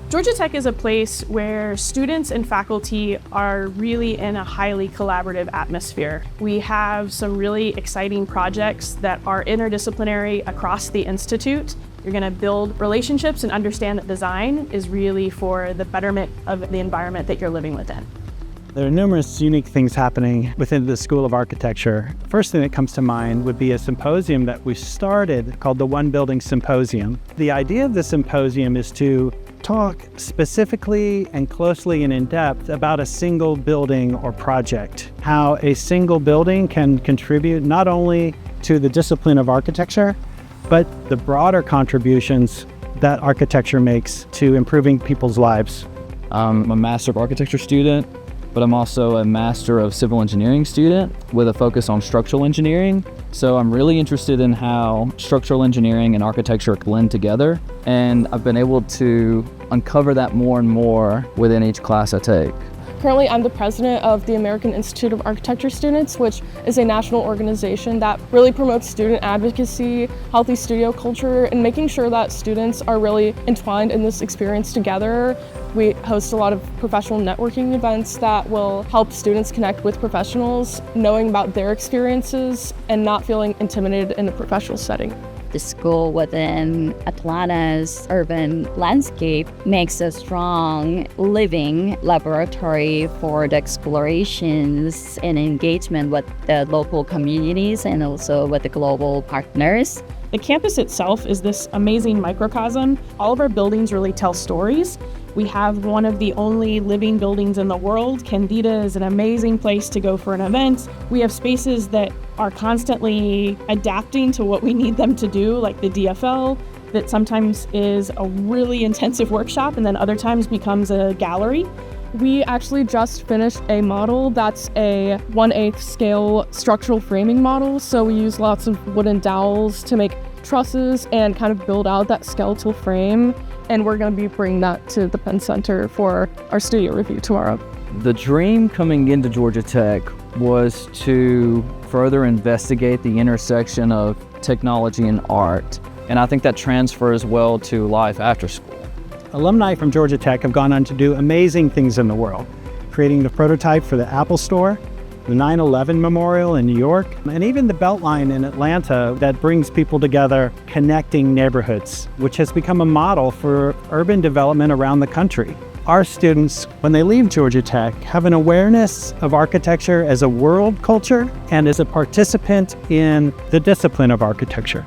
Georgia Tech is a place where students and faculty are really in a highly collaborative atmosphere. We have some really exciting projects that are interdisciplinary across the institute. You're going to build relationships and understand that design is really for the betterment of the environment that you're living within. There are numerous unique things happening within the School of Architecture. First thing that comes to mind would be a symposium that we started called the One Building Symposium. The idea of the symposium is to talk specifically and closely and in depth about a single building or project. How a single building can contribute not only to the discipline of architecture, but the broader contributions that architecture makes to improving people's lives. I'm a Master of Architecture student, but I'm also a Master of Civil Engineering student with a focus on structural engineering. So I'm really interested in how structural engineering and architecture blend together, and I've been able to uncover that more and more within each class I take. Currently, I'm the president of the American Institute of Architecture Students, which is a national organization that really promotes student advocacy, healthy studio culture, and making sure that students are really entwined in this experience together. We host a lot of professional networking events that will help students connect with professionals, knowing about their experiences and not feeling intimidated in a professional setting. The school within Atlanta's urban landscape makes a strong living laboratory for the explorations and engagement with the local communities and also with the global partners. The campus itself is this amazing microcosm. All of our buildings really tell stories. We have one of the only living buildings in the world. Candida is an amazing place to go for an event. We have spaces that are constantly adapting to what we need them to do, like the DFL, that sometimes is a really intensive workshop and then other times becomes a gallery. We actually just finished a model that's a 1/8 scale structural framing model. So we use lots of wooden dowels to make trusses and kind of build out that skeletal frame. And we're going to be bringing that to the Penn Center for our studio review tomorrow. The dream coming into Georgia Tech was to further investigate the intersection of technology and art. And I think that transfers well to life after school. Alumni from Georgia Tech have gone on to do amazing things in the world, creating the prototype for the Apple Store, the 9/11 Memorial in New York, and even the Beltline in Atlanta that brings people together, connecting neighborhoods, which has become a model for urban development around the country. Our students, when they leave Georgia Tech, have an awareness of architecture as a world culture and as a participant in the discipline of architecture.